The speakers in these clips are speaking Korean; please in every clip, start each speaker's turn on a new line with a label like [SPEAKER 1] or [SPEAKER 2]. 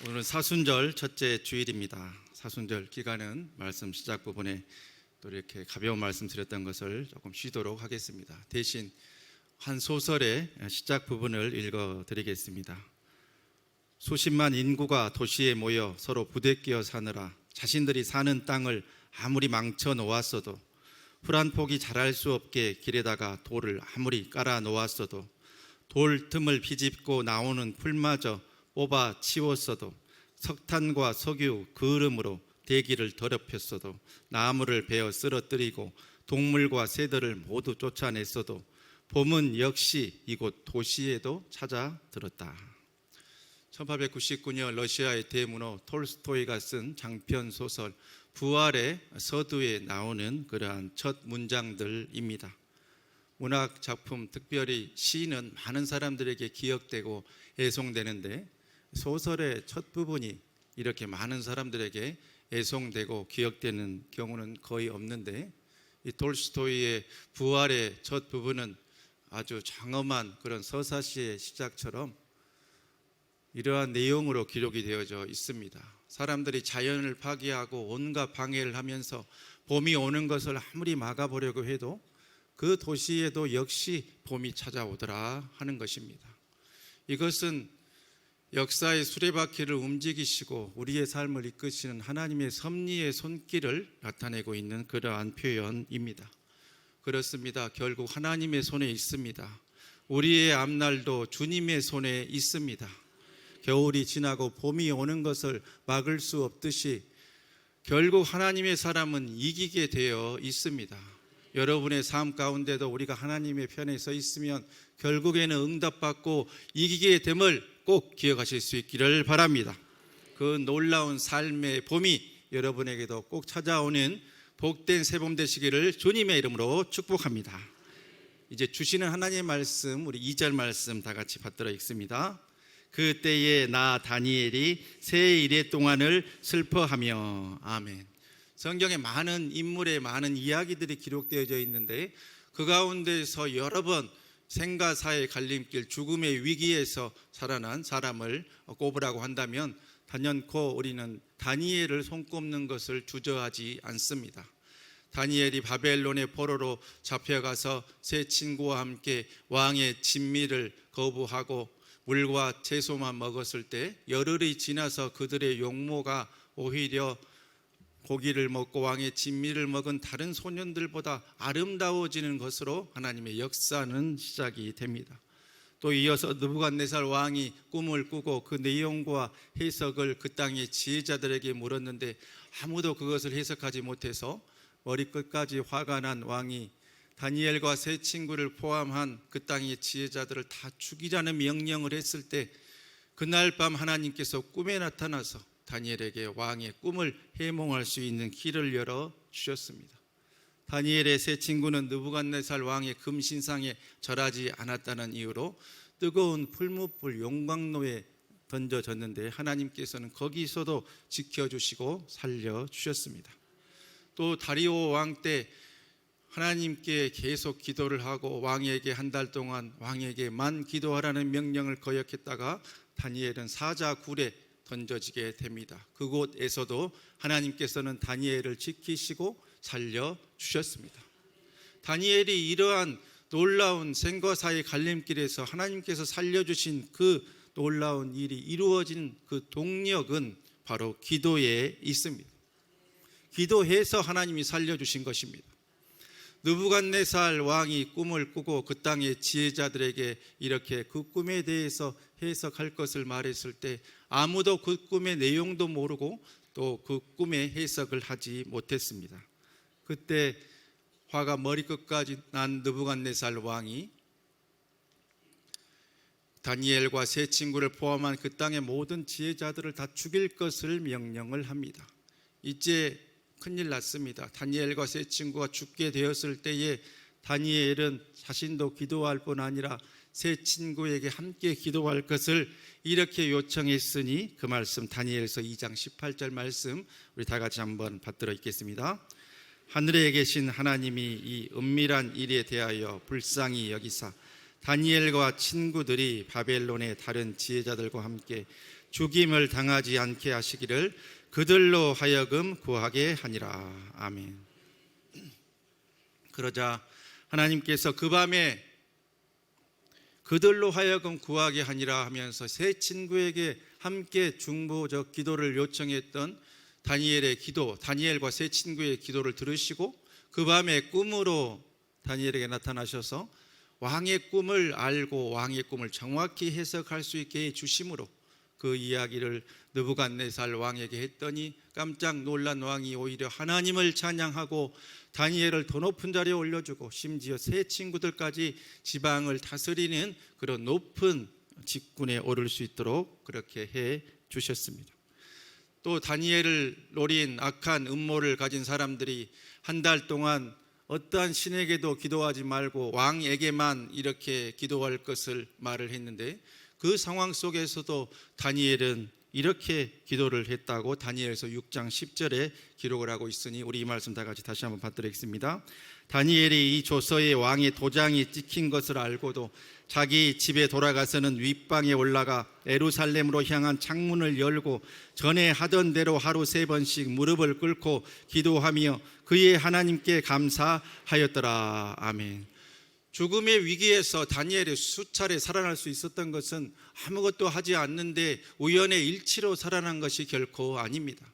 [SPEAKER 1] 오늘은 사순절 첫째 주일입니다. 사순절 기간은 말씀 시작 부분에 또 이렇게 가벼운 말씀 드렸던 것을 조금 쉬도록 하겠습니다. 대신 한 소설의 시작 부분을 읽어 드리겠습니다. 수십만 인구가 도시에 모여 서로 부대끼어 사느라 자신들이 사는 땅을 아무리 망쳐 놓았어도 풀 한 폭이 자랄 수 없게 길에다가 돌을 아무리 깔아 놓았어도 돌 틈을 비집고 나오는 풀마저 뽑아 치웠어도 석탄과 석유 그름으로 대기를 더럽혔어도 나무를 베어 쓰러뜨리고 동물과 새들을 모두 쫓아냈어도 봄은 역시 이곳 도시에도 찾아들었다. 1899년 러시아의 대문호 톨스토이가 쓴 장편 소설 부활의 서두에 나오는 그러한 첫 문장들입니다. 문학 작품, 특별히 시는 많은 사람들에게 기억되고 애송되는데 소설의 첫 부분이 이렇게 많은 사람들에게 애송되고 기억되는 경우는 거의 없는데, 이 톨스토이의 부활의 첫 부분은 아주 장엄한 그런 서사시의 시작처럼 이러한 내용으로 기록이 되어져 있습니다. 사람들이 자연을 파괴하고 온갖 방해를 하면서 봄이 오는 것을 아무리 막아보려고 해도 그 도시에도 역시 봄이 찾아오더라 하는 것입니다. 이것은 역사의 수레바퀴를 움직이시고 우리의 삶을 이끄시는 하나님의 섭리의 손길을 나타내고 있는 그러한 표현입니다. 그렇습니다. 결국 하나님의 손에 있습니다. 우리의 앞날도 주님의 손에 있습니다. 겨울이 지나고 봄이 오는 것을 막을 수 없듯이 결국 하나님의 사람은 이기게 되어 있습니다. 여러분의 삶 가운데도 우리가 하나님의 편에 서 있으면 결국에는 응답받고 이기게 됨을 꼭 기억하실 수 있기를 바랍니다. 그 놀라운 삶의 봄이 여러분에게도 꼭 찾아오는 복된 새봄 되시기를 주님의 이름으로 축복합니다. 이제 주시는 하나님의 말씀, 우리 2절 말씀 다 같이 받들어 읽습니다. 그때에 나 다니엘이 새 이래 동안을 슬퍼하며. 아멘. 성경에 많은 인물의 많은 이야기들이 기록되어져 있는데 그 가운데서 여러 번 생과 사의 갈림길, 죽음의 위기에서 살아난 사람을 꼽으라고 한다면 단연코 우리는 다니엘을 손꼽는 것을 주저하지 않습니다. 다니엘이 바벨론의 포로로 잡혀가서 세 친구와 함께 왕의 진미를 거부하고 물과 채소만 먹었을 때 열흘이 지나서 그들의 용모가 오히려 고기를 먹고 왕의 진미를 먹은 다른 소년들보다 아름다워지는 것으로 하나님의 역사는 시작이 됩니다. 또 이어서 느부갓네살 왕이 꿈을 꾸고 그 내용과 해석을 그 땅의 지혜자들에게 물었는데 아무도 그것을 해석하지 못해서 머리끝까지 화가 난 왕이 다니엘과 세 친구를 포함한 그 땅의 지혜자들을 다 죽이라는 명령을 했을 때 그날 밤 하나님께서 꿈에 나타나서 다니엘에게 왕의 꿈을 해몽할 수 있는 길을 열어 주셨습니다. 다니엘의 세 친구는 느부갓네살 왕의 금신상에 절하지 않았다는 이유로 뜨거운 풀무불 용광로에 던져졌는데 하나님께서는 거기서도 지켜주시고 살려주셨습니다. 또 다리오 왕 때 하나님께 계속 기도를 하고 왕에게 한 달 동안 왕에게만 기도하라는 명령을 거역했다가 다니엘은 사자굴에 던져지게 됩니다. 그곳에서도 하나님께서는 다니엘을 지키시고 살려주셨습니다. 다니엘이 이러한 놀라운 생과 사의 갈림길에서 하나님께서 살려주신 그 놀라운 일이 이루어진 그 동력은 바로 기도에 있습니다. 기도해서 하나님이 살려주신 것입니다. 느부갓네살 왕이 꿈을 꾸고 그 땅의 지혜자들에게 이렇게 그 꿈에 대해서 해석할 것을 말했을 때 아무도 그 꿈의 내용도 모르고 또 그 꿈의 해석을 하지 못했습니다. 그때 화가 머리끝까지 난 느부갓네살 왕이 다니엘과 세 친구를 포함한 그 땅의 모든 지혜자들을 다 죽일 것을 명령을 합니다. 이제 큰일 났습니다. 다니엘과 세 친구가 죽게 되었을 때에 다니엘은 자신도 기도할 뿐 아니라 세 친구에게 함께 기도할 것을 이렇게 요청했으니 그 말씀 다니엘서 2장 18절 말씀 우리 다 같이 한번 받들어 읽겠습니다. 하늘에 계신 하나님이 이 은밀한 일에 대하여 불쌍히 여기사 다니엘과 친구들이 바벨론의 다른 지혜자들과 함께 죽임을 당하지 않게 하시기를 그들로 하여금 구하게 하니라. 아멘. 그러자 하나님께서 그 밤에 그들로 하여금 구하게 하니라 하면서 세 친구에게 함께 중보적 기도를 요청했던 다니엘의 기도, 다니엘과 세 친구의 기도를 들으시고 그 밤에 꿈으로 다니엘에게 나타나셔서 왕의 꿈을 알고 왕의 꿈을 정확히 해석할 수 있게 해주심으로 그 이야기를 느부갓네살 왕에게 했더니 깜짝 놀란 왕이 오히려 하나님을 찬양하고 다니엘을 더 높은 자리에 올려주고 심지어 세 친구들까지 지방을 다스리는 그런 높은 직분에 오를 수 있도록 그렇게 해 주셨습니다. 또 다니엘을 노린 악한 음모를 가진 사람들이 한 달 동안 어떠한 신에게도 기도하지 말고 왕에게만 이렇게 기도할 것을 말을 했는데 그 상황 속에서도 다니엘은 이렇게 기도를 했다고 다니엘서 6장 10절에 기록을 하고 있으니 우리 이 말씀 다 같이 다시 한번 받들겠습니다. 다니엘이 이 조서에 왕의 도장이 찍힌 것을 알고도 자기 집에 돌아가서는 윗방에 올라가 예루살렘으로 향한 창문을 열고 전에 하던 대로 하루 3번씩 무릎을 꿇고 기도하며 그의 하나님께 감사하였더라. 아멘. 죽음의 위기에서 다니엘이 수차례 살아날 수 있었던 것은 아무것도 하지 않는데 우연의 일치로 살아난 것이 결코 아닙니다.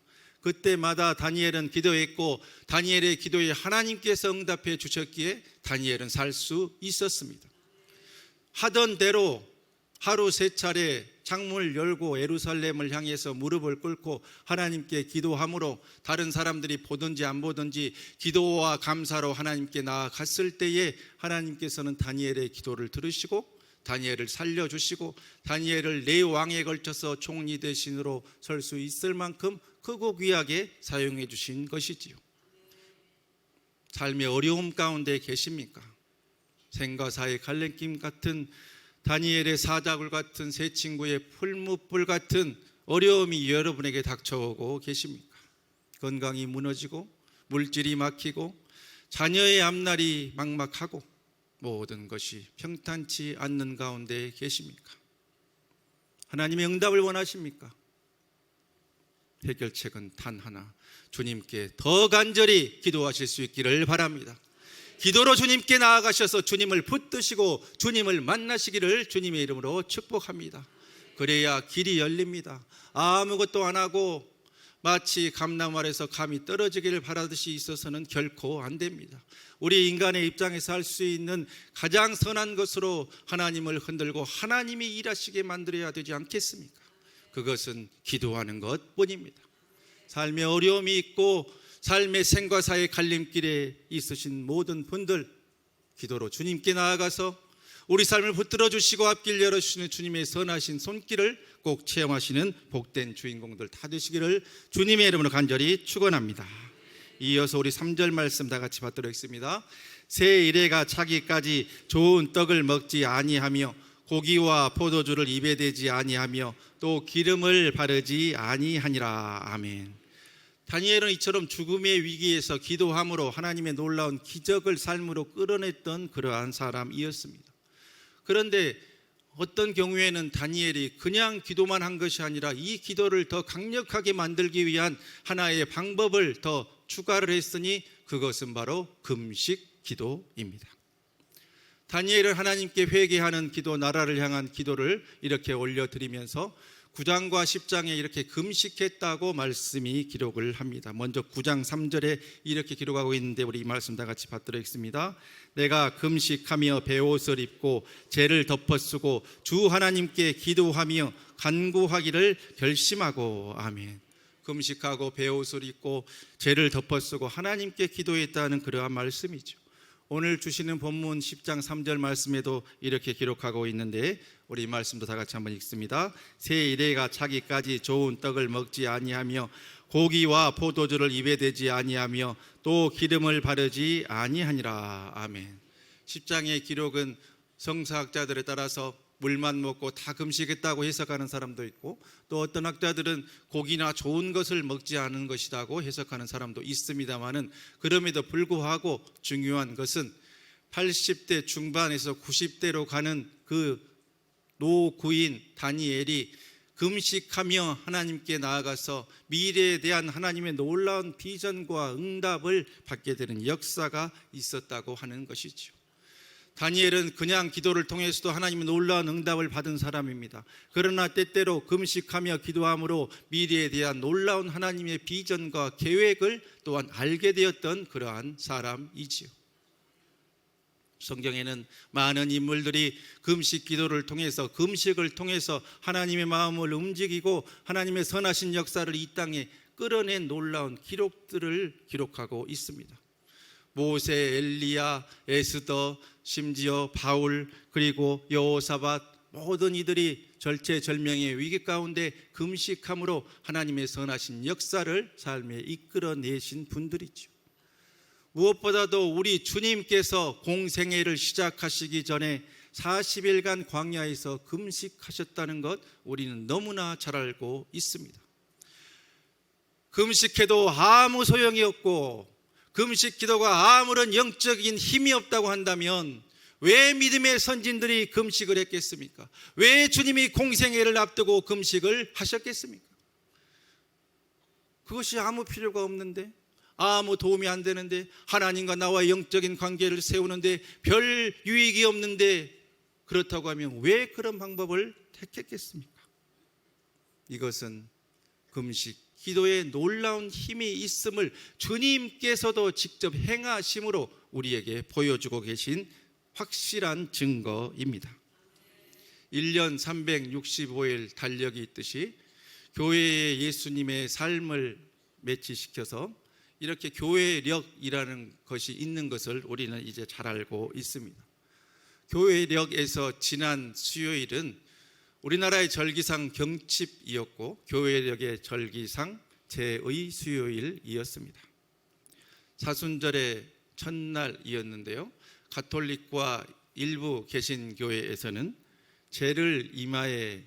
[SPEAKER 1] 그때마다 다니엘은 기도했고 다니엘의 기도에 하나님께서 응답해 주셨기에 다니엘은 살 수 있었습니다. 하던 대로 하루 3차례 창문을 열고 예루살렘을 향해서 무릎을 꿇고 하나님께 기도함으로 다른 사람들이 보든지 안 보든지 기도와 감사로 하나님께 나아갔을 때에 하나님께서는 다니엘의 기도를 들으시고 다니엘을 살려주시고 다니엘을 4왕에 걸쳐서 총리 대신으로 설 수 있을 만큼 크고 귀하게 사용해 주신 것이지요. 삶의 어려움 가운데 계십니까? 생과 사의 갈림길 같은 다니엘의 사자굴 같은 세 친구의 풀무불 같은 어려움이 여러분에게 닥쳐오고 계십니까? 건강이 무너지고 물질이 막히고 자녀의 앞날이 막막하고 모든 것이 평탄치 않는 가운데 계십니까? 하나님의 응답을 원하십니까? 해결책은 단 하나, 주님께 더 간절히 기도하실 수 있기를 바랍니다. 기도로 주님께 나아가셔서 주님을 붙드시고 주님을 만나시기를 주님의 이름으로 축복합니다. 그래야 길이 열립니다. 아무것도 안 하고 마치 감나무 아래서 감이 떨어지기를 바라듯이 있어서는 결코 안 됩니다. 우리 인간의 입장에서 할 수 있는 가장 선한 것으로 하나님을 흔들고 하나님이 일하시게 만들어야 되지 않겠습니까? 그것은 기도하는 것뿐입니다. 삶의 어려움이 있고 삶의 생과 사의 갈림길에 있으신 모든 분들 기도로 주님께 나아가서 우리 삶을 붙들어 주시고 앞길 열어주시는 주님의 선하신 손길을 꼭 체험하시는 복된 주인공들 다 되시기를 주님의 이름으로 간절히 축원합니다. 이어서 우리 3절 말씀 다 같이 받도록 하겠습니다. 새 이래가 차기까지 좋은 떡을 먹지 아니하며 고기와 포도주를 입에 대지 아니하며 또 기름을 바르지 아니하니라. 아멘. 다니엘은 이처럼 죽음의 위기에서 기도함으로 하나님의 놀라운 기적을 삶으로 끌어냈던 그러한 사람이었습니다. 그런데 어떤 경우에는 다니엘이 그냥 기도만 한 것이 아니라 이 기도를 더 강력하게 만들기 위한 하나의 방법을 더 추가를 했으니 그것은 바로 금식 기도입니다. 다니엘은 하나님께 회개하는 기도, 나라를 향한 기도를 이렇게 올려드리면서 9장과 10장에 이렇게 금식했다고 말씀이 기록을 합니다. 먼저 9장 3절에 이렇게 기록하고 있는데 우리 이 말씀 다 같이 받도록 하겠습니다. 내가 금식하며 베옷을 입고 죄를 덮어쓰고 주 하나님께 기도하며 간구하기를 결심하고. 아멘. 금식하고 베옷을 입고 죄를 덮어쓰고 하나님께 기도했다는 그러한 말씀이죠. 오늘 주시는 본문 10장 3절 말씀에도 이렇게 기록하고 있는데 우리 이 말씀도 다 같이 한번 읽습니다. 새 이래가 차기까지 좋은 떡을 먹지 아니하며 고기와 포도주를 입에 대지 아니하며 또 기름을 바르지 아니하니라. 아멘. 10장의 기록은 성서학자들에 따라서 물만 먹고 다 금식했다고 해석하는 사람도 있고 또 어떤 학자들은 고기나 좋은 것을 먹지 않은 것이라고 해석하는 사람도 있습니다만은 그럼에도 불구하고 중요한 것은 80대 중반에서 90대로 가는 그 노구인 다니엘이 금식하며 하나님께 나아가서 미래에 대한 하나님의 놀라운 비전과 응답을 받게 되는 역사가 있었다고 하는 것이죠. 다니엘은 그냥 기도를 통해서도 하나님의 놀라운 응답을 받은 사람입니다. 그러나 때때로 금식하며 기도함으로 미래에 대한 놀라운 하나님의 비전과 계획을 또한 알게 되었던 그러한 사람이지요. 성경에는 많은 인물들이 금식 기도를 통해서, 금식을 통해서 하나님의 마음을 움직이고 하나님의 선하신 역사를 이 땅에 끌어낸 놀라운 기록들을 기록하고 있습니다. 모세, 엘리야, 에스더, 심지어 바울, 그리고 여호사밧, 모든 이들이 절체절명의 위기 가운데 금식함으로 하나님의 선하신 역사를 삶에 이끌어내신 분들이죠. 무엇보다도 우리 주님께서 공생애를 시작하시기 전에 40일간 광야에서 금식하셨다는 것 우리는 너무나 잘 알고 있습니다. 금식해도 아무 소용이 없고 금식 기도가 아무런 영적인 힘이 없다고 한다면 왜 믿음의 선진들이 금식을 했겠습니까? 왜 주님이 공생애를 앞두고 금식을 하셨겠습니까? 그것이 아무 필요가 없는데, 아무 도움이 안 되는데, 하나님과 나와 영적인 관계를 세우는데 별 유익이 없는데, 그렇다고 하면 왜 그런 방법을 택했겠습니까? 이것은 금식 기도에 놀라운 힘이 있음을 주님께서도 직접 행하심으로 우리에게 보여주고 계신 확실한 증거입니다. 1년 365일 달력이 있듯이 교회에 예수님의 삶을 매치시켜서 이렇게 교회력이라는 것이 있는 것을 우리는 이제 잘 알고 있습니다. 교회력에서 지난 수요일은 우리나라의 절기상 경칩이었고 교회력의 절기상 제의 수요일이었습니다. 사순절의 첫날이었는데요, 가톨릭과 일부 개신교회에서는 제를 이마에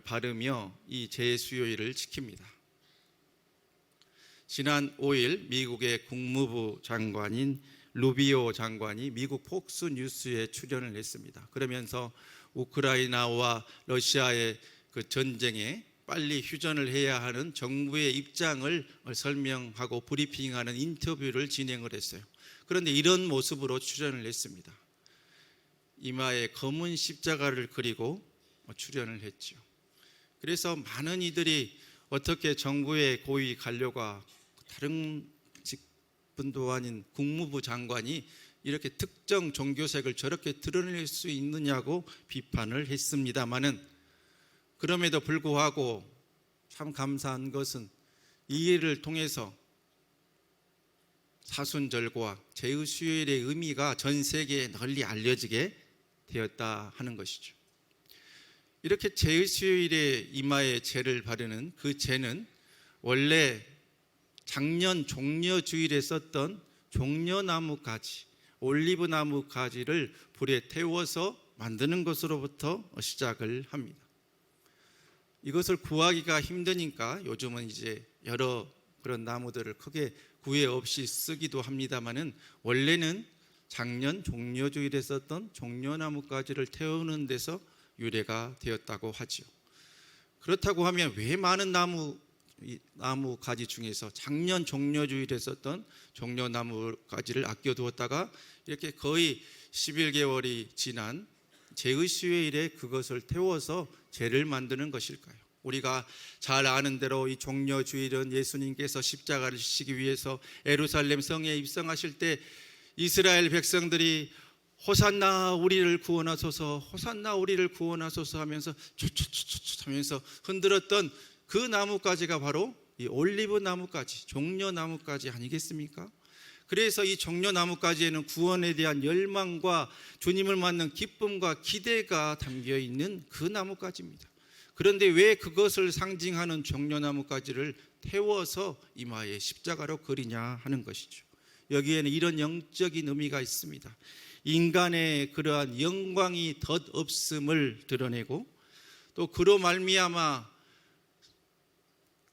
[SPEAKER 1] 바르며 이 제수요일을 지킵니다. 지난 5일 미국의 국무부 장관인 루비오 장관이 미국 폭스뉴스에 출연을 했습니다. 그러면서 우크라이나와 러시아의 그 전쟁에 빨리 휴전을 해야 하는 정부의 입장을 설명하고 브리핑하는 인터뷰를 진행을 했어요. 그런데 이런 모습으로 출연을 했습니다. 이마에 검은 십자가를 그리고 출연을 했죠. 그래서 많은 이들이 어떻게 정부의 고위 관료가 다른 직분도 아닌 국무부 장관이 이렇게 특정 종교색을 저렇게 드러낼 수 있느냐고 비판을 했습니다마는, 그럼에도 불구하고 참 감사한 것은 이 일을 통해서 사순절과 제의수요일의 의미가 전 세계에 널리 알려지게 되었다 하는 것이죠. 이렇게 제의수요일에 이마에 제를 바르는 그 제는 원래 작년 종려주일에 썼던 종려나무 가지, 올리브나무 가지를 불에 태워서 만드는 것으로부터 시작을 합니다. 이것을 구하기가 힘드니까 요즘은 이제 여러 그런 나무들을 크게 구애 없이 쓰기도 합니다마는, 원래는 작년 종려주일에 썼던 종려나무 가지를 태우는 데서 유래가 되었다고 하지요. 그렇다고 하면 왜 많은 나무 가지 중에서 작년 종려주일에 썼던 종려나무 가지를 아껴두었다가 이렇게 거의 11개월이 지난 제의수요일에 그것을 태워서 제를 만드는 것일까요? 우리가 잘 아는 대로 이 종려주일은 예수님께서 십자가를 지시기 위해서 예루살렘 성에 입성하실 때 이스라엘 백성들이 호산나 우리를 구원하소서, 호산나 우리를 구원하소서 하면서 촤촤촤촤 하면서 흔들었던 그 나무가지가 바로 이 올리브 나무가지, 종려나무가지 아니겠습니까? 그래서 이 종려나무가지에는 구원에 대한 열망과 주님을 만난 기쁨과 기대가 담겨 있는 그 나무가지입니다. 그런데 왜 그것을 상징하는 종려나무가지를 태워서 이마에 십자가로 그리냐 하는 것이죠. 여기에는 이런 영적인 의미가 있습니다. 인간의 그러한 영광이 덧없음을 드러내고, 또 그로 말미암아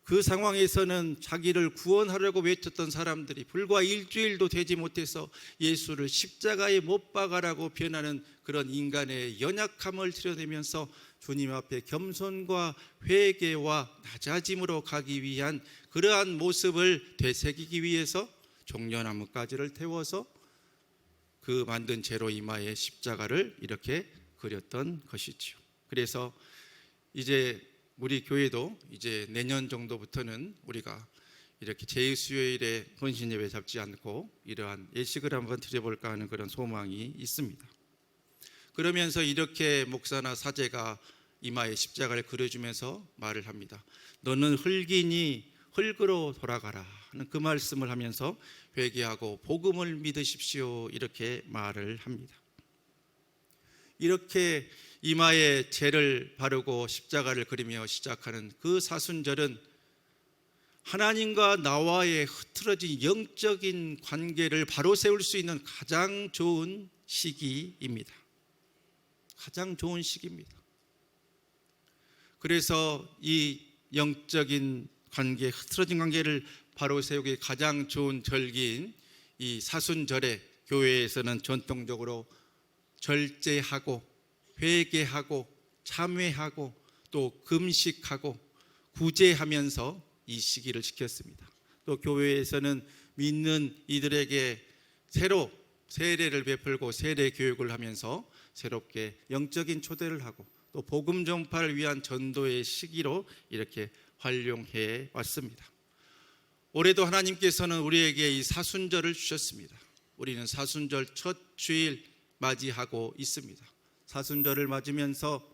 [SPEAKER 1] 그 상황에서는 자기를 구원하려고 외쳤던 사람들이 불과 일주일도 되지 못해서 예수를 십자가에 못 박아라고 변하는 그런 인간의 연약함을 드러내면서 주님 앞에 겸손과 회개와 낮아짐으로 가기 위한 그러한 모습을 되새기기 위해서 종려나무 가지를 태워서 그 만든 제로 이마에 십자가를 이렇게 그렸던 것이지요. 그래서 이제 우리 교회도 이제 내년 정도부터는 우리가 이렇게 제2수요일에 헌신예배 잡지 않고 이러한 예식을 한번 드려볼까 하는 그런 소망이 있습니다. 그러면서 이렇게 목사나 사제가 이마에 십자가를 그려주면서 말을 합니다. 너는 흙이니 흙으로 돌아가라 하는 그 말씀을 하면서 회개하고 복음을 믿으십시오 이렇게 말을 합니다. 이렇게 이마에 죄를 바르고 십자가를 그리며 시작하는 그 사순절은 하나님과 나와의 흐트러진 영적인 관계를 바로 세울 수 있는 가장 좋은 시기입니다. 가장 좋은 시기입니다. 그래서 이 영적인 관계, 흐트러진 관계를 바로 세우기 가장 좋은 절기인 이 사순절에 교회에서는 전통적으로 절제하고 회개하고 참회하고 또 금식하고 구제하면서 이 시기를 지켰습니다. 또 교회에서는 믿는 이들에게 새로 세례를 베풀고 세례 교육을 하면서 새롭게 영적인 초대를 하고 또 복음 전파를 위한 전도의 시기로 이렇게 활용해 왔습니다. 올해도 하나님께서는 우리에게 이 사순절을 주셨습니다. 우리는 사순절 첫 주일 맞이하고 있습니다. 사순절을 맞으면서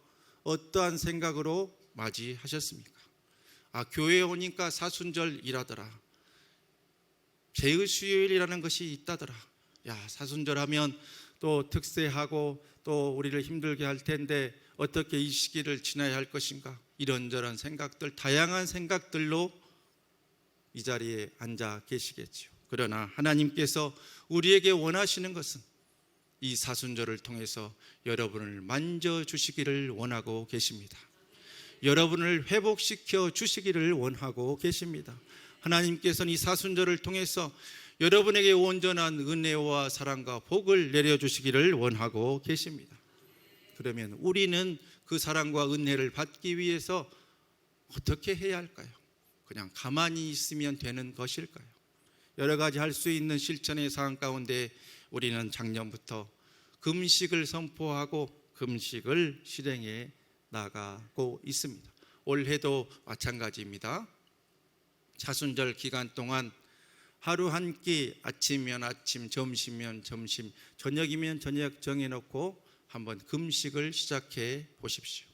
[SPEAKER 1] 어떠한 생각으로 맞이하셨습니까? 교회에 오니까 사순절 일하더라. 제2수요일이라는 것이 있다더라. 사순절 하면 또 특세하고 또 우리를 힘들게 할 텐데 어떻게 이 시기를 지나야 할 것인가? 이런저런 생각들, 다양한 생각들로 이 자리에 앉아 계시겠지요. 그러나 하나님께서 우리에게 원하시는 것은 이 사순절을 통해서 여러분을 만져주시기를 원하고 계십니다. 여러분을 회복시켜 주시기를 원하고 계십니다. 하나님께서는 이 사순절을 통해서 여러분에게 온전한 은혜와 사랑과 복을 내려주시기를 원하고 계십니다. 그러면 우리는 그 사랑과 은혜를 받기 위해서 어떻게 해야 할까요? 그냥 가만히 있으면 되는 것일까요? 여러 가지 할 수 있는 실천의 사항 가운데 우리는 작년부터 금식을 선포하고 금식을 실행해 나가고 있습니다. 올해도 마찬가지입니다. 사순절 기간 동안 하루 한 끼 아침이면 아침, 점심이면 점심, 저녁이면 저녁 정해놓고 한번 금식을 시작해 보십시오.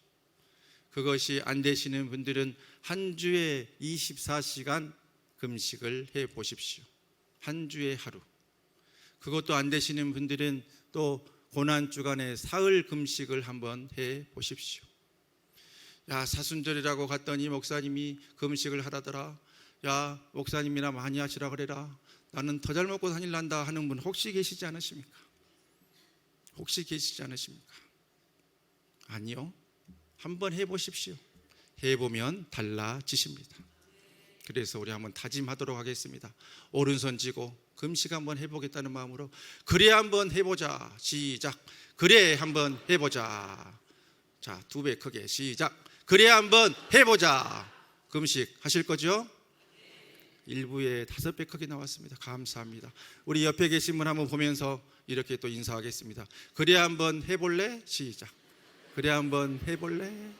[SPEAKER 1] 그것이 안 되시는 분들은 한 주에 24시간 금식을 해 보십시오. 한 주에 하루. 그것도 안 되시는 분들은 또 고난주간에 사흘 금식을 한번 해 보십시오. 사순절이라고 갔더니 목사님이 금식을 하라더라. 목사님이나 많이 하시라 그래라. 나는 더 잘 먹고 다닐란다 하는 분 혹시 계시지 않으십니까? 혹시 계시지 않으십니까? 아니요. 한번 해보십시오. 해보면 달라지십니다. 그래서 우리 한번 다짐하도록 하겠습니다. 오른손 쥐고 금식 한번 해보겠다는 마음으로 그래 한번 해보자. 시작. 그래 한번 해보자. 자, 2배 크게 시작. 그래 한번 해보자. 금식 하실 거죠? 1부에 5배 크게 나왔습니다. 감사합니다. 우리 옆에 계신 분 한번 보면서 이렇게 또 인사하겠습니다. 그래 한번 해볼래? 시작. 그래 한번 해볼래?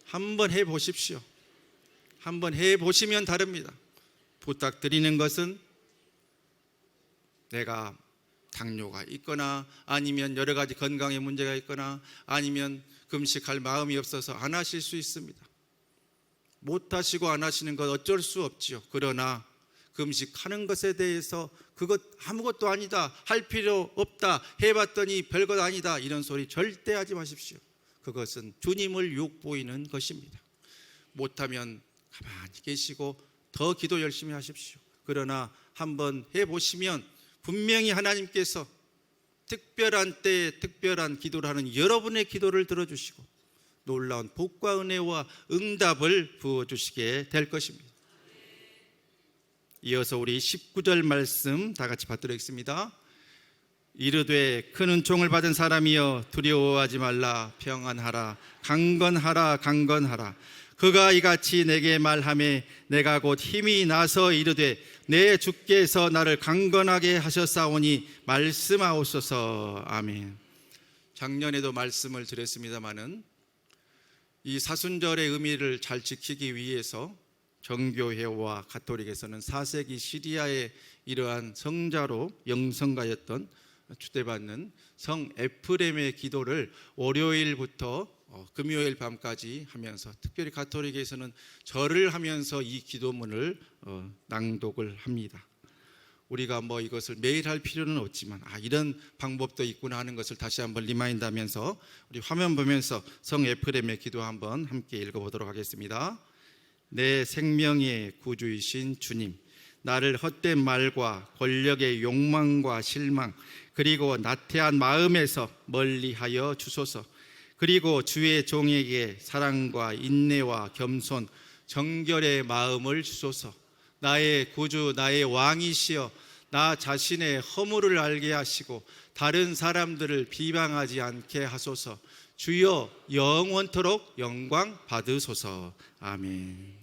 [SPEAKER 1] 한번 해보십시오. 한번 해보시면 다릅니다. 부탁드리는 것은 내가 당뇨가 있거나 아니면 여러 가지 건강에 문제가 있거나 아니면 금식할 마음이 없어서 안 하실 수 있습니다. 못하시고 안 하시는 것 어쩔 수 없지요. 그러나 금식하는 것에 대해서 그것 아무것도 아니다, 할 필요 없다, 해봤더니 별것 아니다 이런 소리 절대 하지 마십시오. 그것은 주님을 욕보이는 것입니다. 못하면 가만히 계시고 더 기도 열심히 하십시오. 그러나 한번 해보시면 분명히 하나님께서 특별한 때에 특별한 기도를 하는 여러분의 기도를 들어주시고 놀라운 복과 은혜와 응답을 부어주시게 될 것입니다. 이어서 우리 19절 말씀 다 같이 받도록 하겠습니다. 이르되 큰 은총을 받은 사람이여 두려워하지 말라. 평안하라. 강건하라. 강건하라. 그가 이같이 내게 말하매 내가 곧 힘이 나서 이르되 내 주께서 나를 강건하게 하셨사오니 말씀하옵소서. 아멘. 작년에도 말씀을 드렸습니다마는 이 사순절의 의미를 잘 지키기 위해서 정교회와 가톨릭에서는 4세기 시리아의 이러한 성자로 영성가였던 추대받는 성 에프렘의 기도를 월요일부터 금요일 밤까지 하면서, 특별히 가톨릭에서는 절을 하면서 이 기도문을 낭독을 합니다. 우리가 이것을 매일 할 필요는 없지만 이런 방법도 있구나 하는 것을 다시 한번 리마인드하면서 우리 화면 보면서 성 에프렘의 기도 한번 함께 읽어보도록 하겠습니다. 내 생명의 구주이신 주님, 나를 헛된 말과 권력의 욕망과 실망 그리고 나태한 마음에서 멀리하여 주소서. 그리고 주의 종에게 사랑과 인내와 겸손, 정결의 마음을 주소서. 나의 구주, 나의 왕이시여, 나 자신의 허물을 알게 하시고 다른 사람들을 비방하지 않게 하소서. 주여 영원토록 영광 받으소서. 아멘.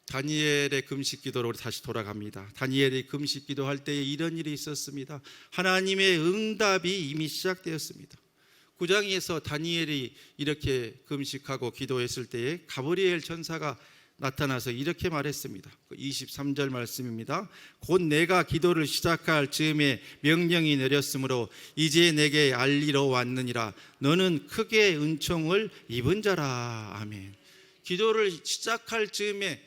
[SPEAKER 1] 다니엘의 금식 기도로 다시 돌아갑니다. 다니엘이 금식 기도할 때에 이런 일이 있었습니다. 하나님의 응답이 이미 시작되었습니다. 9장에서 다니엘이 이렇게 금식하고 기도했을 때에 가브리엘 천사가 나타나서 이렇게 말했습니다. 23절 말씀입니다. 곧 내가 기도를 시작할 즈음에 명령이 내렸으므로 이제 내게 알리러 왔느니라. 너는 크게 은총을 입은 자라. 아멘. 기도를 시작할 즈음에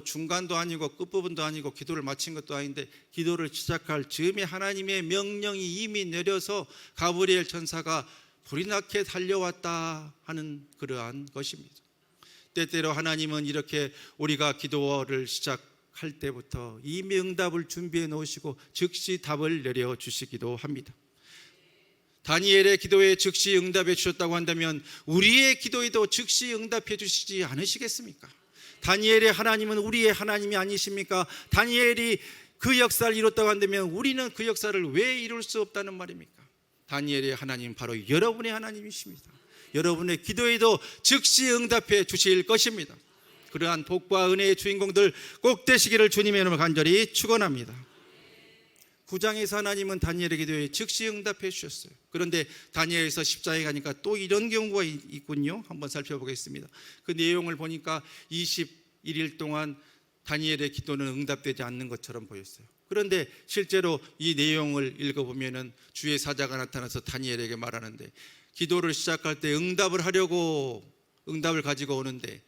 [SPEAKER 1] 중간도 아니고 끝부분도 아니고 기도를 마친 것도 아닌데 기도를 시작할 즈음에 하나님의 명령이 이미 내려서 가브리엘 천사가 불이 나게 달려왔다 하는 그러한 것입니다. 때때로 하나님은 이렇게 우리가 기도를 시작할 때부터 이미 응답을 준비해 놓으시고 즉시 답을 내려주시기도 합니다. 다니엘의 기도에 즉시 응답해 주셨다고 한다면 우리의 기도에도 즉시 응답해 주시지 않으시겠습니까? 다니엘의 하나님은 우리의 하나님이 아니십니까? 다니엘이 그 역사를 이뤘다고 한다면 우리는 그 역사를 왜 이룰 수 없다는 말입니까? 다니엘의 하나님 바로 여러분의 하나님이십니다. 여러분의 기도에도 즉시 응답해 주실 것입니다. 그러한 복과 은혜의 주인공들 꼭 되시기를 주님의 이름으로 간절히 축원합니다. 9장에서 하나님은 다니엘의 기도에 즉시 응답해 주셨어요. 그런데 다니엘에서 10장에 가니까 또 이런 경우가 있군요. 한번 살펴보겠습니다. 그 내용을 보니까 21일 동안 다니엘의 기도는 응답되지 않는 것처럼 보였어요. 그런데 실제로 이 내용을 읽어보면 주의 사자가 나타나서 다니엘에게 말하는데 기도를 시작할 때 응답을 하려고 응답을 가지고 오는데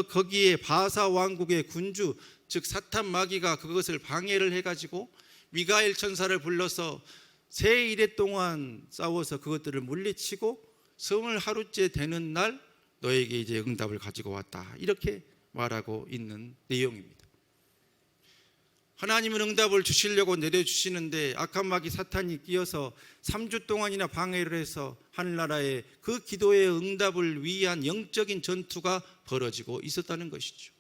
[SPEAKER 1] 거기에 바사 왕국의 군주 즉 사탄 마귀가 그것을 방해를 해가지고 미가엘 천사를 불러서 세 일해 동안 싸워서 그것들을 물리치고 20하루째 되는 날 너에게 이제 응답을 가지고 왔다, 이렇게 말하고 있는 내용입니다. 하나님은 응답을 주시려고 내려주시는데 악한 마귀 사탄이 끼어서 3주 동안이나 방해를 해서 하늘나라에 그 기도의 응답을 위한 영적인 전투가 벌어지고 있었다는 것이죠.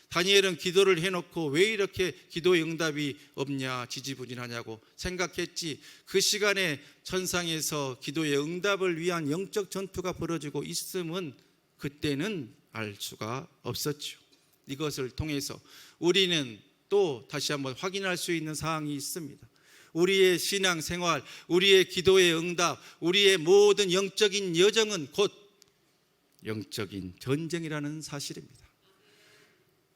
[SPEAKER 1] 다니엘은 기도를 해놓고 왜 이렇게 기도의 응답이 없냐, 지지부진하냐고 생각했지, 그 시간에 천상에서 기도의 응답을 위한 영적 전투가 벌어지고 있음은 그때는 알 수가 없었죠. 이것을 통해서 우리는 또 다시 한번 확인할 수 있는 사항이 있습니다. 우리의 신앙생활, 우리의 기도의 응답, 우리의 모든 영적인 여정은 곧 영적인 전쟁이라는 사실입니다.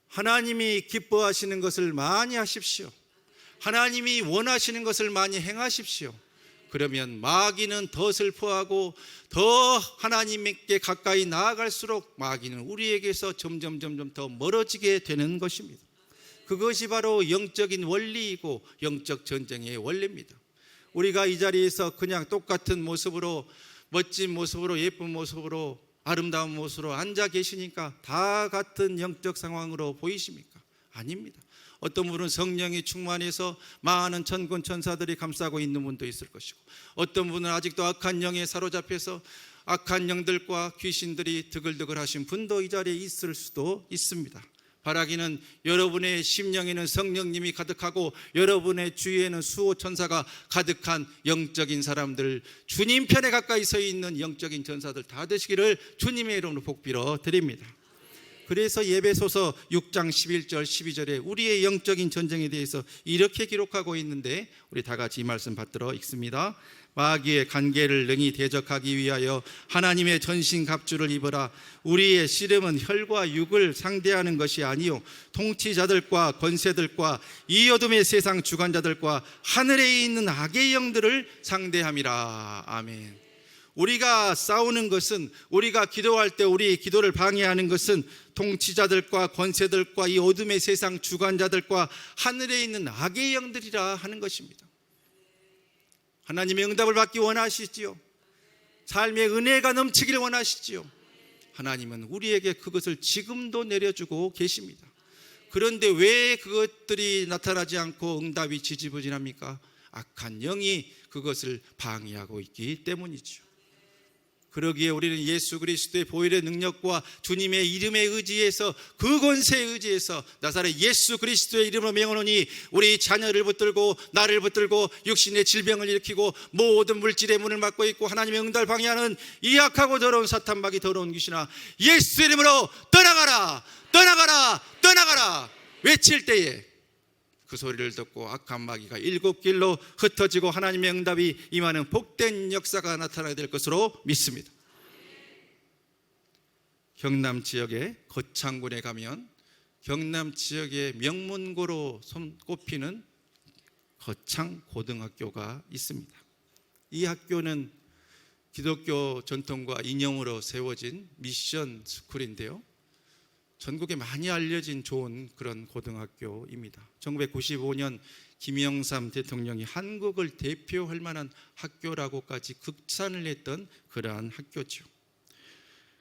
[SPEAKER 1] 하나님이 기뻐하시는 것을 많이 하십시오. 하나님이 원하시는 것을 많이 행하십시오. 그러면 마귀는 더 슬퍼하고 더 하나님께 가까이 나아갈수록 마귀는 우리에게서 점점 더 멀어지게 되는 것입니다. 그것이 바로 영적인 원리이고 영적 전쟁의 원리입니다. 우리가 이 자리에서 그냥 똑같은 모습으로, 멋진 모습으로, 예쁜 모습으로, 아름다운 모습으로 앉아 계시니까 다 같은 영적 상황으로 보이십니까? 아닙니다. 어떤 분은 성령이 충만해서 많은 천군 천사들이 감싸고 있는 분도 있을 것이고, 어떤 분은 아직도 악한 영에 사로잡혀서 악한 영들과 귀신들이 드글드글 하신 분도 이 자리에 있을 수도 있습니다. 바라기는 여러분의 심령에는 성령님이 가득하고 여러분의 주위에는 수호 천사가 가득한 영적인 사람들, 주님 편에 가까이 서 있는 영적인 전사들 다 되시기를 주님의 이름으로 복빌어 드립니다. 그래서 예배소서 6장 11절 12절에 우리의 영적인 전쟁에 대해서 이렇게 기록하고 있는데, 우리 다 같이 이 말씀 받들어 읽습니다. 마귀의 간계를 능히 대적하기 위하여 하나님의 전신갑주를 입어라. 우리의 씨름은 혈과 육을 상대하는 것이 아니요 통치자들과 권세들과 이 어둠의 세상 주관자들과 하늘에 있는 악의 영들을 상대함이라. 아멘. 우리가 싸우는 것은, 우리가 기도할 때 우리 기도를 방해하는 것은 통치자들과 권세들과 이 어둠의 세상 주관자들과 하늘에 있는 악의 영들이라 하는 것입니다. 하나님의 응답을 받기 원하시지요. 삶의 은혜가 넘치기를 원하시지요. 하나님은 우리에게 그것을 지금도 내려주고 계십니다. 그런데 왜 그것들이 나타나지 않고 응답이 지지부진합니까? 악한 영이 그것을 방해하고 있기 때문이죠. 그러기에 우리는 예수 그리스도의 보혈의 능력과 주님의 이름에 의지해서, 그 권세에 의지해서 나사렛 예수 그리스도의 이름으로 명하노니 우리 자녀를 붙들고 나를 붙들고 육신의 질병을 일으키고 모든 물질의 문을 막고 있고 하나님의 응답을 방해하는 이 악하고 더러운 사탄마귀 더러운 귀신아, 예수 이름으로 떠나가라, 떠나가라, 떠나가라 외칠 때에 그 소리를 듣고 악한 마귀가 7길로 흩어지고 하나님의 응답이 임하는 복된 역사가 나타나게 될 것으로 믿습니다. 경남 지역의 거창군에 가면 경남 지역의 명문고로 손꼽히는 거창고등학교가 있습니다. 이 학교는 기독교 전통과 이념으로 세워진 미션 스쿨인데요, 전국에 많이 알려진 좋은 그런 고등학교입니다. 1995년 김영삼 대통령이 한국을 대표할 만한 학교라고까지 극찬을 했던 그러한 학교죠.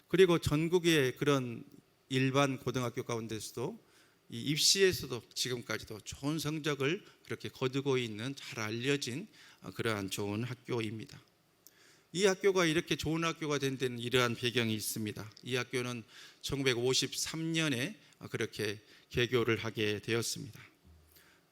[SPEAKER 1] 그리고 전국의 그런 일반 고등학교 가운데서도 이 입시에서도 지금까지도 좋은 성적을 그렇게 거두고 있는 잘 알려진 그러한 좋은 학교입니다. 이 학교가 이렇게 좋은 학교가 된 데는 이러한 배경이 있습니다. 이 학교는 1953년에 그렇게 개교를 하게 되었습니다.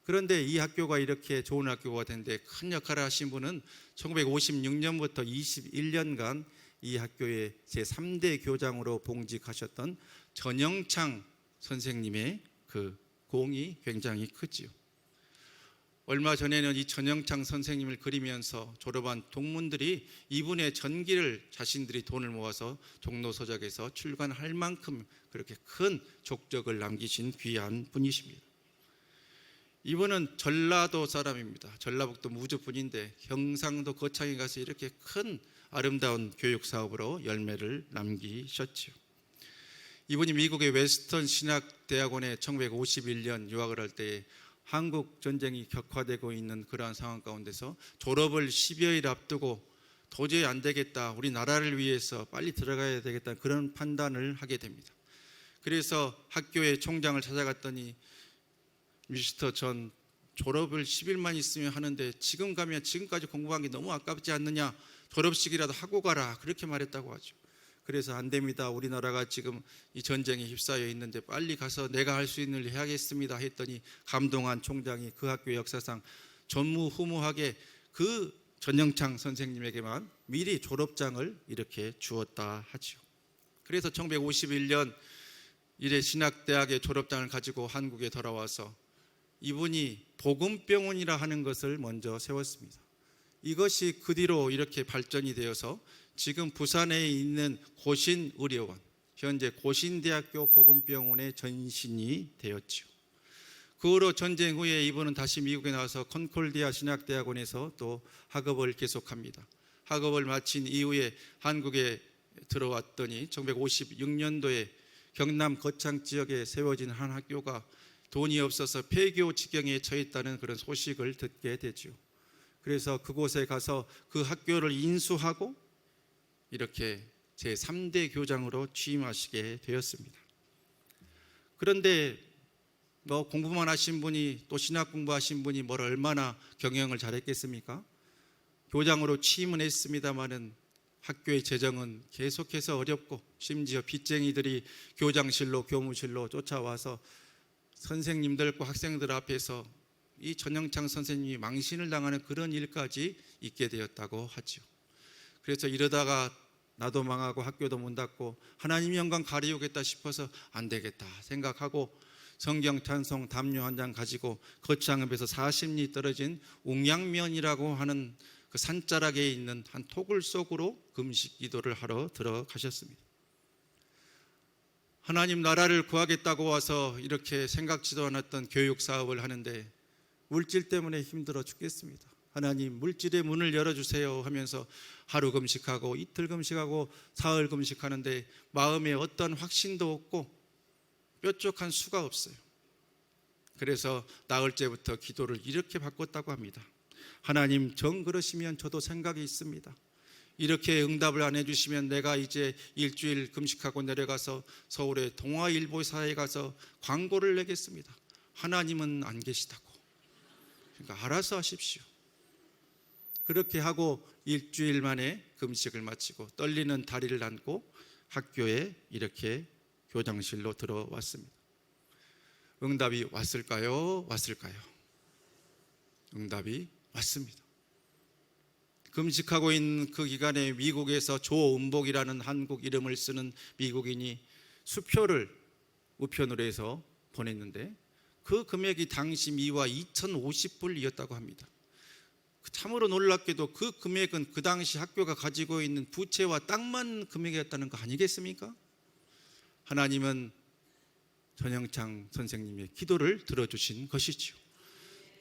[SPEAKER 1] 그런데 이 학교가 이렇게 좋은 학교가 된 데 큰 역할을 하신 분은 1956년부터 21년간 이 학교의 제3대 교장으로 봉직하셨던 전영창 선생님의 그 공이 굉장히 크지요. 얼마 전에는 이 전영창 선생님을 그리면서 졸업한 동문들이 이분의 전기를 자신들이 돈을 모아서 종로서적에서 출간할 만큼 그렇게 큰 족적을 남기신 귀한 분이십니다. 이분은 전라도 사람입니다. 전라북도 무주분인데 경상도 거창에 가서 이렇게 큰 아름다운 교육 사업으로 열매를 남기셨지요. 이분이 미국의 웨스턴 신학대학원에 1951년 유학을 할 때에 한국 전쟁이 격화되고 있는 그러한 상황 가운데서 졸업을 10여일 앞두고 도저히 안 되겠다, 우리 나라를 위해서 빨리 들어가야 되겠다, 그런 판단을 하게 됩니다. 그래서 학교의 총장을 찾아갔더니 미스터 전, 졸업을 10일만 있으면 하는데 지금 가면 지금까지 공부한 게 너무 아깝지 않느냐, 졸업식이라도 하고 가라, 그렇게 말했다고 하죠. 그래서 안 됩니다, 우리나라가 지금 이 전쟁에 휩싸여 있는데 빨리 가서 내가 할 수 있는 일 해야겠습니다 했더니 감동한 총장이 그 학교 역사상 전무후무하게 그 전영창 선생님에게만 미리 졸업장을 이렇게 주었다 하죠. 그래서 1951년 이래 신학대학의 졸업장을 가지고 한국에 돌아와서 이분이 복음병원이라 하는 것을 먼저 세웠습니다. 이것이 그 뒤로 이렇게 발전이 되어서 지금 부산에 있는 고신의료원, 현재 고신대학교 복음병원의 전신이 되었죠. 그 후로 전쟁 후에 이분은 다시 미국에 나와서 컨콜디아 신학대학원에서 또 학업을 계속합니다. 학업을 마친 이후에 한국에 들어왔더니 1956년도에 경남 거창 지역에 세워진 한 학교가 돈이 없어서 폐교 지경에 처했다는 그런 소식을 듣게 되죠. 그래서 그곳에 가서 그 학교를 인수하고 이렇게 제3대 교장으로 취임하시게 되었습니다. 그런데 공부만 하신 분이, 또 신학 공부하신 분이 얼마나 경영을 잘했겠습니까? 교장으로 취임은 했습니다마는 학교의 재정은 계속해서 어렵고 심지어 빚쟁이들이 교장실로 교무실로 쫓아와서 선생님들과 학생들 앞에서 이 전영창 선생님이 망신을 당하는 그런 일까지 있게 되었다고 하죠. 그래서 이러다가 나도 망하고 학교도 문 닫고 하나님 영광 가리우겠다 싶어서 안 되겠다 생각하고 성경 찬송 담요 한 장 가지고 거창읍에서 40리 떨어진 웅양면이라고 하는 그 산자락에 있는 한 토굴 속으로 금식 기도를 하러 들어가셨습니다. 하나님 나라를 구하겠다고 와서 이렇게 생각지도 않았던 교육 사업을 하는데 물질 때문에 힘들어 죽겠습니다. 하나님 물질의 문을 열어주세요 하면서 하루 금식하고 이틀 금식하고 사흘 금식하는데 마음에 어떤 확신도 없고 뾰족한 수가 없어요. 그래서 나흘째부터 기도를 이렇게 바꿨다고 합니다. 하나님 정 그러시면 저도 생각이 있습니다. 이렇게 응답을 안 해주시면 내가 이제 일주일 금식하고 내려가서 서울의 동아일보사에 가서 광고를 내겠습니다. 하나님은 안 계시다고. 그러니까 알아서 하십시오. 그렇게 하고 일주일 만에 금식을 마치고 떨리는 다리를 안고 학교에 이렇게 교장실로 들어왔습니다. 응답이 왔을까요? 왔을까요? 응답이 왔습니다. 금식하고 있는 그 기간에 미국에서 조은복이라는 한국 이름을 쓰는 미국인이 수표를 우편으로 해서 보냈는데 그 금액이 당시 미화 2,050불이었다고 합니다. 참으로 놀랍게도 그 금액은 그 당시 학교가 가지고 있는 부채와 딱 맞는 금액이었다는 거 아니겠습니까? 하나님은 전영창 선생님의 기도를 들어주신 것이지요.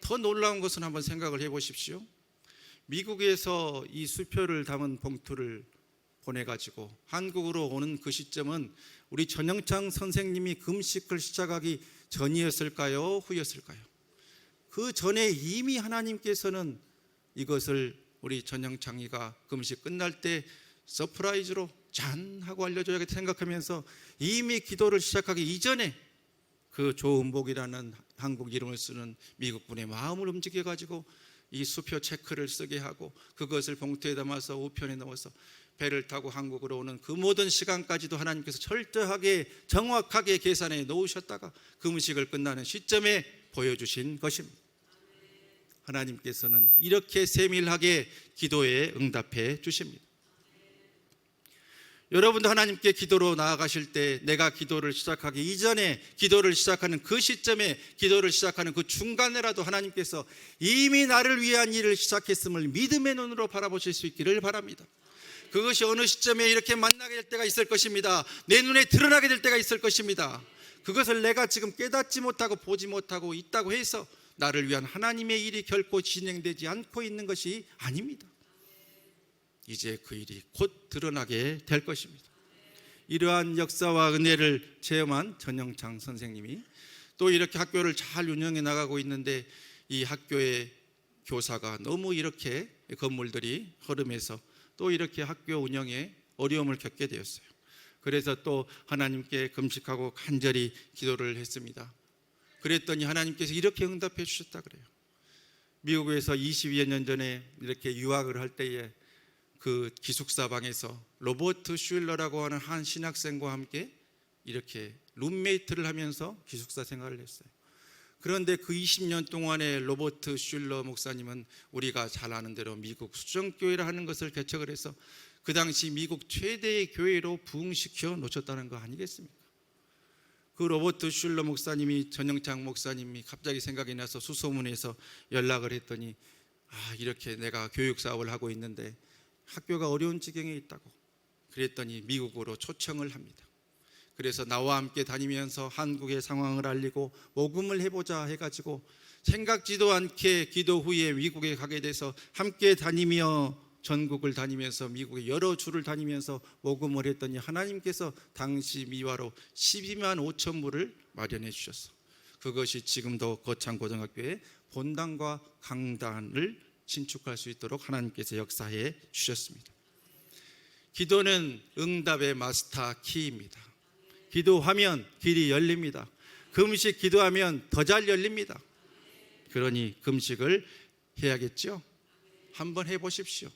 [SPEAKER 1] 더 놀라운 것은 한번 생각을 해보십시오. 미국에서 이 수표를 담은 봉투를 보내가지고 한국으로 오는 그 시점은 우리 전영창 선생님이 금식을 시작하기 전이었을까요? 후였을까요? 그 전에 이미 하나님께서는 이것을 우리 전영창이가 금식 끝날 때 서프라이즈로 짠 하고 알려줘야겠다 생각하면서 이미 기도를 시작하기 이전에 그 조은복이라는 한국 이름을 쓰는 미국분의 마음을 움직여가지고 이 수표 체크를 쓰게 하고 그것을 봉투에 담아서 우편에 넣어서 배를 타고 한국으로 오는 그 모든 시간까지도 하나님께서 철저하게 정확하게 계산해 놓으셨다가 금식을 끝나는 시점에 보여주신 것입니다. 하나님께서는 이렇게 세밀하게 기도에 응답해 주십니다. 여러분도 하나님께 기도로 나아가실 때 내가 기도를 시작하기 이전에 기도를 시작하는 그 시점에 기도를 시작하는 그 중간에라도 하나님께서 이미 나를 위한 일을 시작했음을 믿음의 눈으로 바라보실 수 있기를 바랍니다. 그것이 어느 시점에 이렇게 만나게 될 때가 있을 것입니다. 내 눈에 드러나게 될 때가 있을 것입니다. 그것을 내가 지금 깨닫지 못하고 보지 못하고 있다고 해서 나를 위한 하나님의 일이 결코 진행되지 않고 있는 것이 아닙니다. 이제 그 일이 곧 드러나게 될 것입니다. 이러한 역사와 은혜를 체험한 전영창 선생님이 또 이렇게 학교를 잘 운영해 나가고 있는데 이 학교의 교사가 너무 이렇게 건물들이 허름해서 또 이렇게 학교 운영에 어려움을 겪게 되었어요. 그래서 또 하나님께 금식하고 간절히 기도를 했습니다. 그랬더니 하나님께서 이렇게 응답해 주셨다 그래요. 미국에서 22여 년 전에 이렇게 유학을 할 때에 그 기숙사 방에서 로버트 슐러라고 하는 한 신학생과 함께 이렇게 룸메이트를 하면서 기숙사 생활을 했어요. 그런데 그 20년 동안에 로버트 슐러 목사님은 우리가 잘 아는 대로 미국 수정교회를 하는 것을 개척을 해서 그 당시 미국 최대의 교회로 부흥시켜 놓쳤다는 거 아니겠습니까? 그 로버트 슐러 목사님이 전영창 목사님이 갑자기 생각이 나서 수소문해서 연락을 했더니 이렇게 내가 교육 사업을 하고 있는데 학교가 어려운 지경에 있다고. 그랬더니 미국으로 초청을 합니다. 그래서 나와 함께 다니면서 한국의 상황을 알리고 모금을 해보자 해가지고 생각지도 않게 기도 후에 미국에 가게 돼서 함께 다니며 전국을 다니면서 미국의 여러 주를 다니면서 모금을 했더니 하나님께서 당시 미화로 12만 5천 불을 마련해 주셨어. 그것이 지금도 거창고등학교의 본당과 강단을 신축할 수 있도록 하나님께서 역사해 주셨습니다. 기도는 응답의 마스터 키입니다. 기도하면 길이 열립니다. 금식 기도하면 더 잘 열립니다. 그러니 금식을 해야겠죠? 한번 해보십시오.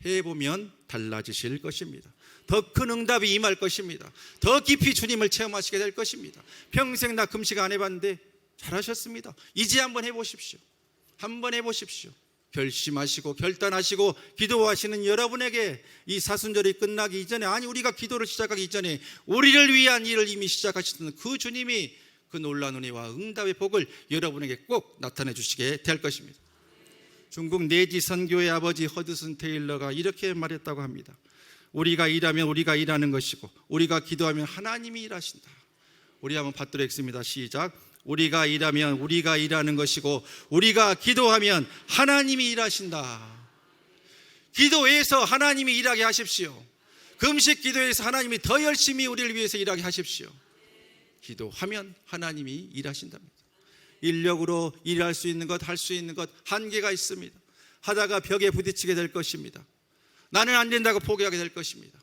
[SPEAKER 1] 해보면 달라지실 것입니다. 더 큰 응답이 임할 것입니다. 더 깊이 주님을 체험하시게 될 것입니다. 평생 나 금식 안 해봤는데 잘하셨습니다. 이제 한번 해보십시오. 한번 해보십시오. 결심하시고 결단하시고 기도하시는 여러분에게 이 사순절이 끝나기 이전에, 아니 우리가 기도를 시작하기 이전에 우리를 위한 일을 이미 시작하시던 그 주님이 그 놀라운 은혜와 응답의 복을 여러분에게 꼭 나타내 주시게 될 것입니다. 중국 내지 선교의 아버지 허드슨 테일러가 이렇게 말했다고 합니다. 우리가 일하면 우리가 일하는 것이고 우리가 기도하면 하나님이 일하신다. 우리 한번 받도록 하겠습니다. 시작. 우리가 일하면 우리가 일하는 것이고 우리가 기도하면 하나님이 일하신다. 기도해서 하나님이 일하게 하십시오. 금식 기도해서 하나님이 더 열심히 우리를 위해서 일하게 하십시오. 기도하면 하나님이 일하신답니다. 인력으로 일할 수 있는 것, 할 수 있는 것 한계가 있습니다. 하다가 벽에 부딪히게 될 것입니다. 나는 안 된다고 포기하게 될 것입니다.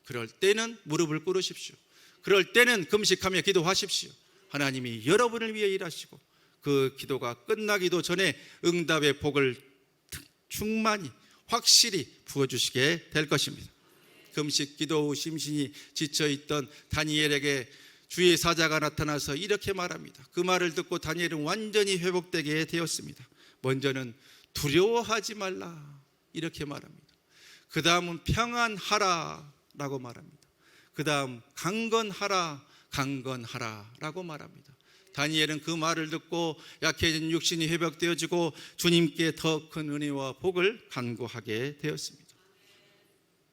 [SPEAKER 1] 그럴 때는 무릎을 꿇으십시오. 그럴 때는 금식하며 기도하십시오. 하나님이 여러분을 위해 일하시고 그 기도가 끝나기도 전에 응답의 복을 충만히 확실히 부어주시게 될 것입니다. 금식 기도 후 심신이 지쳐있던 다니엘에게 주의 사자가 나타나서 이렇게 말합니다. 그 말을 듣고 다니엘은 완전히 회복되게 되었습니다. 먼저는 두려워하지 말라 이렇게 말합니다. 그 다음은 평안하라 라고 말합니다. 그 다음 강건하라 라고 말합니다. 다니엘은 그 말을 듣고 약해진 육신이 회복되어지고 주님께 더 큰 은혜와 복을 간구하게 되었습니다.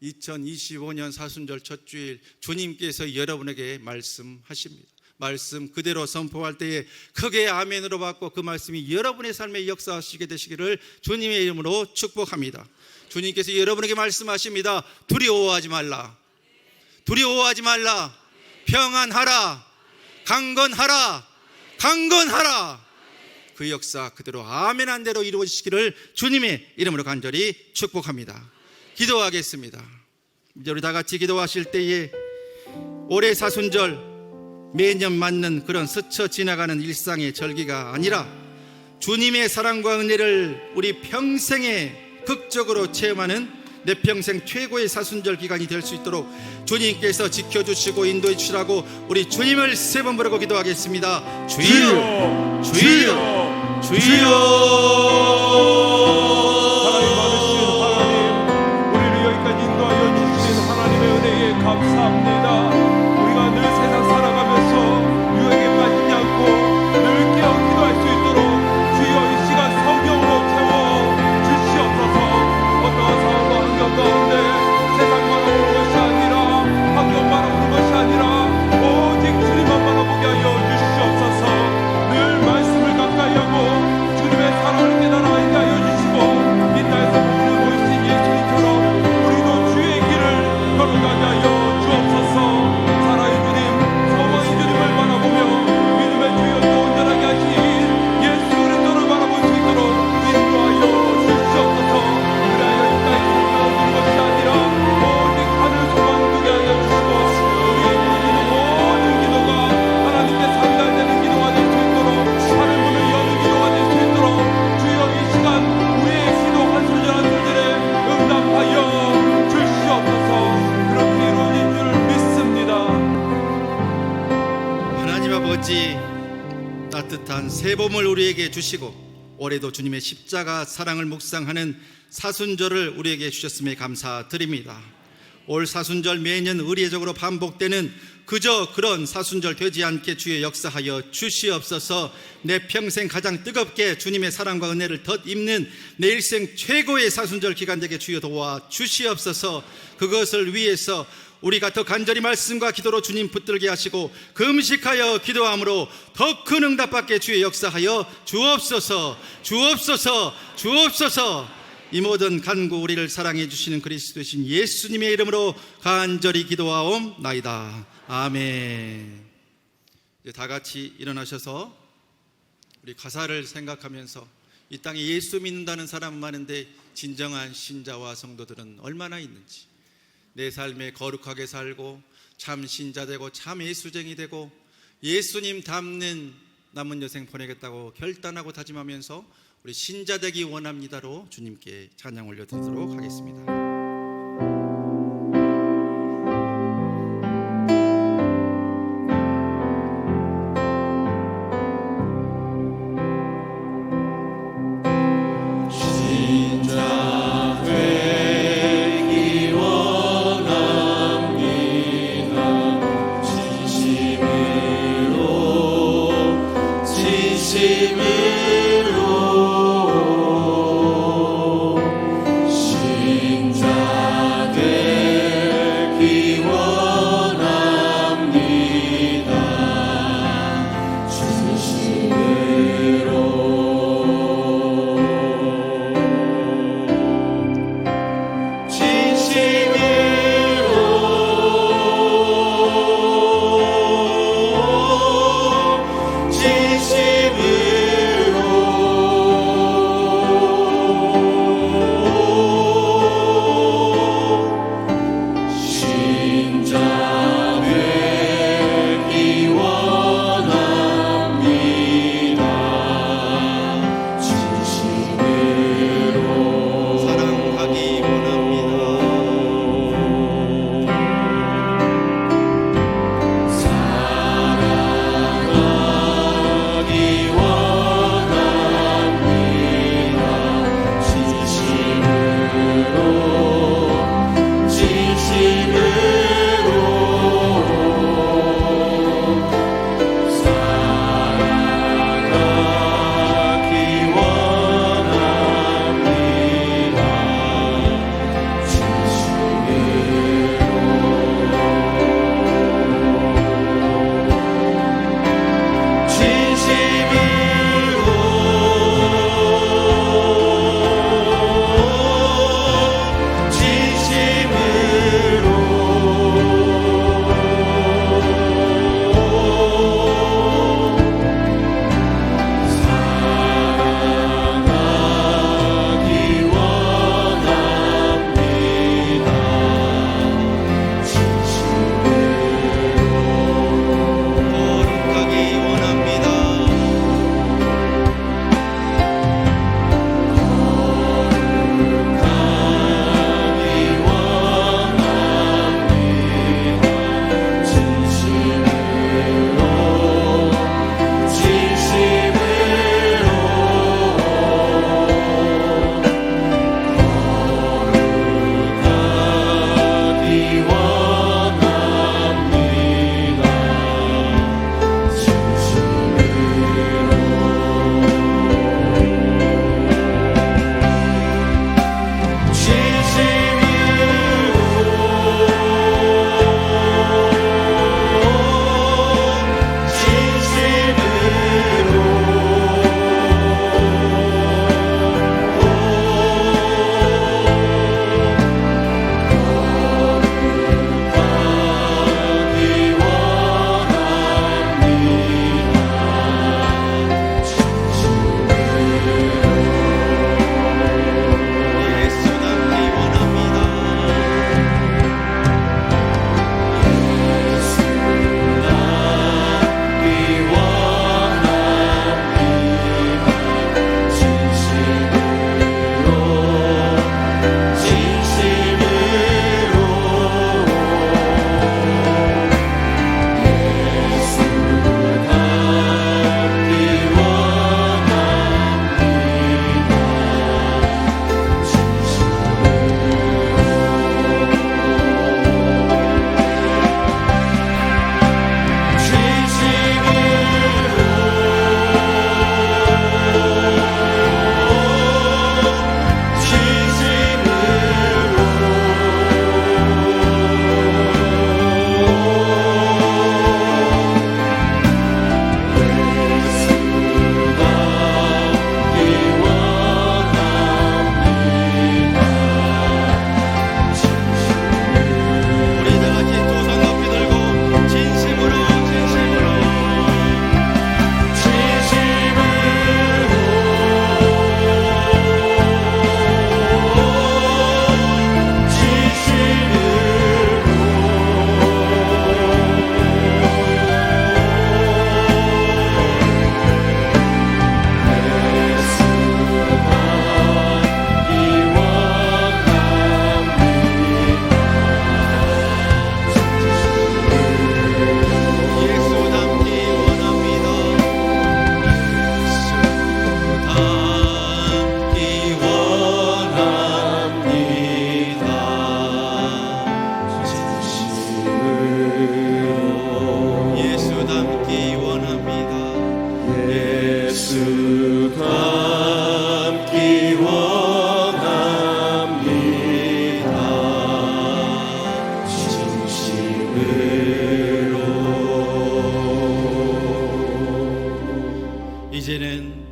[SPEAKER 1] 2025년 사순절 첫 주일 주님께서 여러분에게 말씀하십니다. 말씀 그대로 선포할 때에 크게 아멘으로 받고 그 말씀이 여러분의 삶에 역사하시게 되시기를 주님의 이름으로 축복합니다. 주님께서 여러분에게 말씀하십니다. 두려워하지 말라. 두려워하지 말라. 평안하라. 강건하라. 그 역사 그대로 아멘한 대로 이루어지시기를 주님의 이름으로 간절히 축복합니다. 기도하겠습니다. 이제 우리 다 같이 기도하실 때에 올해 사순절 매년 맞는 그런 스쳐 지나가는 일상의 절기가 아니라 주님의 사랑과 은혜를 우리 평생에 극적으로 체험하는 내 평생 최고의 사순절 기간이 될 수 있도록 주님께서 지켜주시고 인도해 주시라고 우리 주님을 세 번 부르고 기도하겠습니다. 주여, 주여, 주여.
[SPEAKER 2] 하나님 많으신 하나님, 우리를 여기까지 인도하여 주신 하나님의 은혜에 감사합니다. 우리가 늘 세상 살아가면서 유혹에 빠지지 않고 늘 깨어 기도할 수 있도록 주여 이 시간 성령으로 채워 주시옵소서. 어떠한 상황과 환경 가운데 세상만 오는 것이 아니라 환경만 오는 것이 아니라 오직 주님만 바라보게 하여 주시옵소서. 늘 말씀을 가까이 하고 주님의 사랑을 깨달아 알게 하여 주시고 이 땅에서 우리를 보이신 예수님처럼 우리도 주의 길을 걸어가게 하여 주옵소서. 살아의 주님, 성화의 주님을 바라보며 믿음의 주여 또 온전하게 하신 예수 그리스도를 바라볼 수 있도록 인도하여 주시옵소서. 그래야 이 땅에서 나오는 것이 아니라 오직 하늘 소망 두게 하여 주시고 우리의 부르짖는 모든 기도가 하나님께 상달되는 기도가 될 수 있도록 하늘 문을 여는 기도가 될 수 있도록 주여 이 시간 우리의 기도 한 소절 한 소절에 응답하여 주시옵소서. 그렇게 이루어진 줄 믿습니다.
[SPEAKER 1] 하나님 아버지, 따뜻한 새 봄을 우리에게 주시고 올해도 주님의 십자가 사랑을 묵상하는 사순절을 우리에게 주셨음에 감사드립니다. 올 사순절 매년 의례적으로 반복되는 그저 그런 사순절 되지 않게 주의 역사하여 주시옵소서. 내 평생 가장 뜨겁게 주님의 사랑과 은혜를 덧입는 내 일생 최고의 사순절 기간 되게 주여 도와 주시옵소서. 그것을 위해서 우리가 더 간절히 말씀과 기도로 주님 붙들게 하시고 금식하여 기도함으로 더 큰 응답받게 주의 역사하여 주옵소서. 이 모든 간구 우리를 사랑해 주시는 그리스도이신 예수님의 이름으로 간절히 기도하옵나이다. 아멘. 이제 다 같이 일어나셔서 우리 가사를 생각하면서 이 땅에 예수 믿는다는 사람은 많은데 진정한 신자와 성도들은 얼마나 있는지, 내 삶에 거룩하게 살고 참 신자 되고 참 예수쟁이 되고 예수님 닮는 남은 여생 보내겠다고 결단하고 다짐하면서 우리 신자 되기 원합니다로 주님께 찬양 올려드리도록 하겠습니다.
[SPEAKER 3] 진심으로 예수 닮기 원합니다. 진심으로.
[SPEAKER 1] 이제는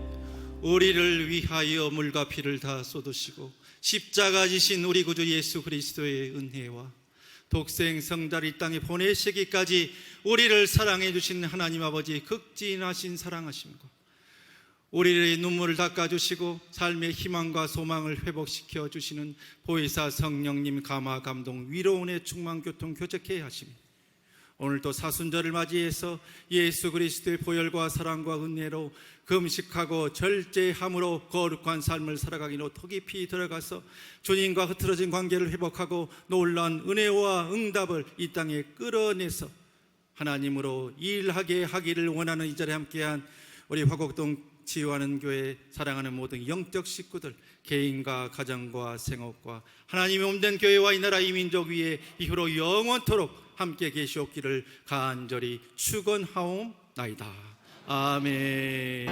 [SPEAKER 1] 우리를 위하여 물과 피를 다 쏟으시고 십자가 지신 우리 구주 예수 그리스도의 은혜와 독생 성자를 이 땅에 보내시기까지 우리를 사랑해 주신 하나님 아버지의 극진하신 사랑하심과 우리의 눈물을 닦아주시고 삶의 희망과 소망을 회복시켜 주시는 보혜사 성령님 감화 감동 위로운의 충만 교통 교제케 하시며 오늘도 사순절을 맞이해서 예수 그리스도의 보혈과 사랑과 은혜로 금식하고 절제함으로 거룩한 삶을 살아가기로 더 깊이 들어가서 주님과 흐트러진 관계를 회복하고 놀라운 은혜와 응답을 이 땅에 끌어내서 하나님으로 일하게 하기를 원하는 이 자리에 함께한 우리 화곡동 치유하는 교회 사랑하는 모든 영적 식구들, 개인과 가정과 생업과 하나님의 몸된 교회와 이 나라 이 민족 위에 이후로 영원토록 함께 계시옵기를 간절히 축원하옵나이다. 아멘.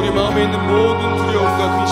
[SPEAKER 2] 우리 마음에 있는 모든